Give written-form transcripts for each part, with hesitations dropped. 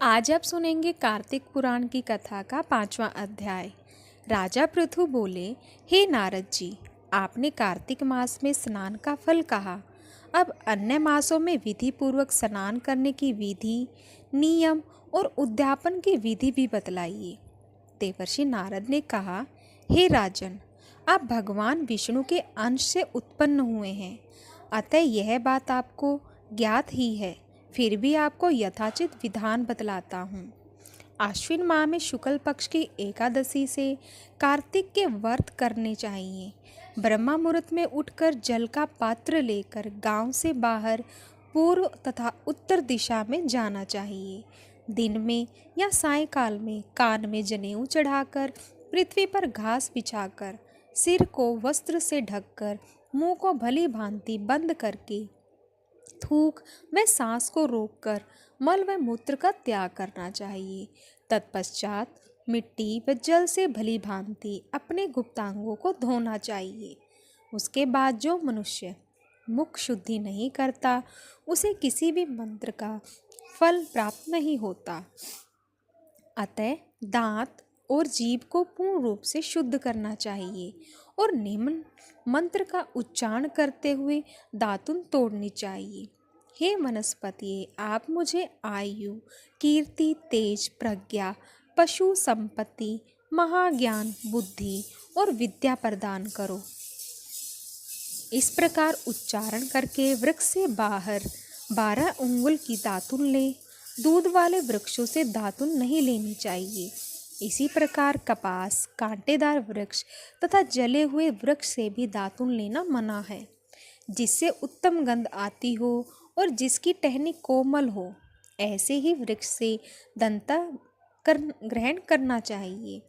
आज आप सुनेंगे कार्तिक पुराण की कथा का 5वां अध्याय। राजा पृथु बोले, हे नारद जी, आपने कार्तिक मास में स्नान का फल कहा। अब अन्य मासों में विधि पूर्वक स्नान करने की विधि, नियम और उद्यापन की विधि भी बतलाइए। देवर्षि नारद ने कहा, हे राजन, आप भगवान विष्णु के अंश से उत्पन्न हुए हैं, अतः यह बात आपको ज्ञात ही है। फिर भी आपको यथाचित विधान बतलाता हूँ। आश्विन माह में शुक्ल पक्ष की एकादशी से कार्तिक के व्रत करने चाहिए। ब्रह्मा मुहूर्त में उठकर जल का पात्र लेकर गांव से बाहर पूर्व तथा उत्तर दिशा में जाना चाहिए। दिन में या सायंकाल में कान में जनेऊ चढ़ाकर, पृथ्वी पर घास बिछाकर, सिर को वस्त्र से ढककर, मुंह को भली भांति बंद करके, थूक व सांस को रोककर मल व मूत्र का त्याग करना चाहिए। तत्पश्चात मिट्टी व जल से भली भांति अपने गुप्तांगों को धोना चाहिए। उसके बाद जो मनुष्य मुख शुद्धि नहीं करता, उसे किसी भी मंत्र का फल प्राप्त नहीं होता। अतः दांत और जीभ को पूर्ण रूप से शुद्ध करना चाहिए और निम्न मंत्र का उच्चारण करते हुए दातुन तोड़नी चाहिए। हे वनस्पति, आप मुझे आयु, कीर्ति, तेज, प्रज्ञा, पशु संपत्ति, महाज्ञान, बुद्धि और विद्या प्रदान करो। इस प्रकार उच्चारण करके वृक्ष से बाहर 12 अंगुल की दातुन ले। दूध वाले वृक्षों से दातुन नहीं लेनी चाहिए। इसी प्रकार कपास, कांटेदार वृक्ष तथा जले हुए वृक्ष से भी दातुन लेना मना है। जिससे उत्तम गंध आती हो और जिसकी टहनी कोमल हो, ऐसे ही वृक्ष से दंता ग्रहण करना चाहिए।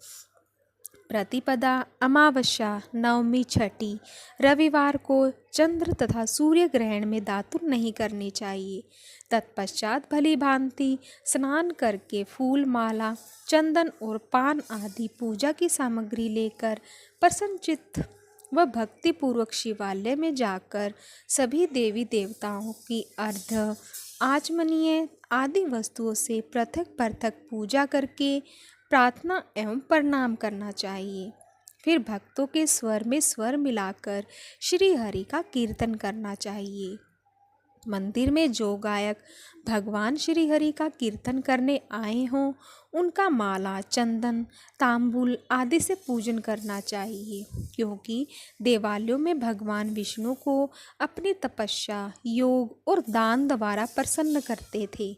प्रतिपदा, अमावस्या, नवमी, छठी, रविवार को चंद्र तथा सूर्य ग्रहण में दातुन नहीं करनी चाहिए। तत्पश्चात भली भांति स्नान करके फूल माला, चंदन और पान आदि पूजा की सामग्री लेकर प्रसन्नचित्त व भक्तिपूर्वक शिवालय में जाकर सभी देवी देवताओं की अर्घ्य, आचमनीय आदि वस्तुओं से पृथक पृथक पूजा करके प्रार्थना एवं प्रणाम करना चाहिए। फिर भक्तों के स्वर में स्वर मिलाकर श्री हरि का कीर्तन करना चाहिए। मंदिर में जो गायक भगवान श्री हरि का कीर्तन करने आए हों, उनका माला, चंदन, तांबूल आदि से पूजन करना चाहिए, क्योंकि देवालयों में भगवान विष्णु को अपनी तपस्या, योग और दान द्वारा प्रसन्न करते थे।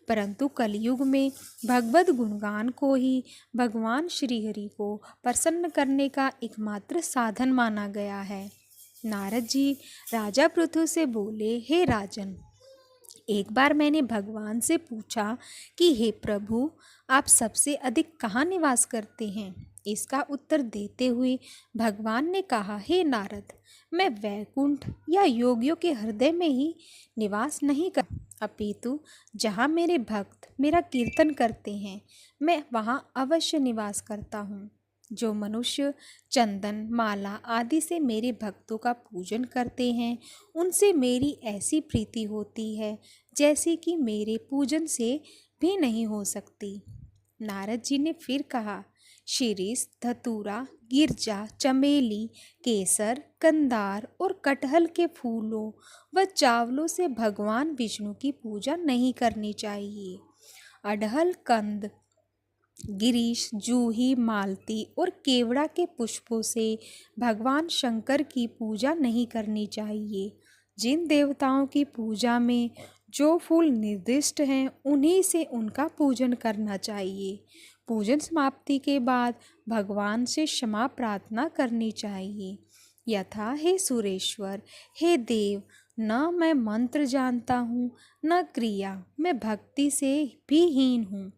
परंतु कलयुग में भगवद गुणगान को ही भगवान श्री हरि को प्रसन्न करने का एकमात्र साधन माना गया है। नारद जी राजा पृथु से बोले, हे राजन, एक बार मैंने भगवान से पूछा कि हे प्रभु, आप सबसे अधिक कहाँ निवास करते हैं। इसका उत्तर देते हुए भगवान ने कहा, हे नारद, मैं वैकुंठ या योगियों के हृदय में ही निवास नहीं कर, अपितु जहाँ मेरे भक्त मेरा कीर्तन करते हैं, मैं वहाँ अवश्य निवास करता हूँ। जो मनुष्य चंदन, माला आदि से मेरे भक्तों का पूजन करते हैं, उनसे मेरी ऐसी प्रीति होती है जैसी कि मेरे पूजन से भी नहीं हो सकती। नारद जी ने फिर कहा, शिरीष, धतूरा, गिरजा, चमेली, केसर, कंदार और कटहल के फूलों व चावलों से भगवान विष्णु की पूजा नहीं करनी चाहिए। अड़हल, कंद, गिरीश, जूही, मालती और केवड़ा के पुष्पों से भगवान शंकर की पूजा नहीं करनी चाहिए। जिन देवताओं की पूजा में जो फूल निर्दिष्ट हैं, उन्हीं से उनका पूजन करना चाहिए। पूजन समाप्ति के बाद भगवान से क्षमा प्रार्थना करनी चाहिए, यथा, हे सुरेश्वर, हे देव, न मैं मंत्र जानता हूँ, न क्रिया, मैं भक्ति से भी हीन हूँ।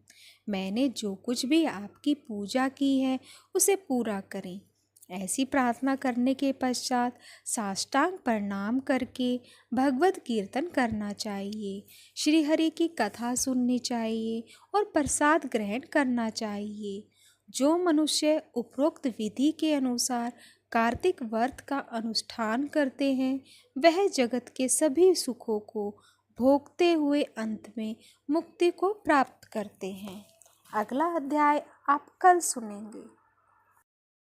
मैंने जो कुछ भी आपकी पूजा की है, उसे पूरा करें। ऐसी प्रार्थना करने के पश्चात साष्टांग प्रणाम करके भगवत कीर्तन करना चाहिए, श्री हरि की कथा सुननी चाहिए और प्रसाद ग्रहण करना चाहिए। जो मनुष्य उपरोक्त विधि के अनुसार कार्तिक व्रत का अनुष्ठान करते हैं, वह जगत के सभी सुखों को भोगते हुए अंत में मुक्ति को प्राप्त करते हैं। अगला अध्याय आप कल सुनेंगे।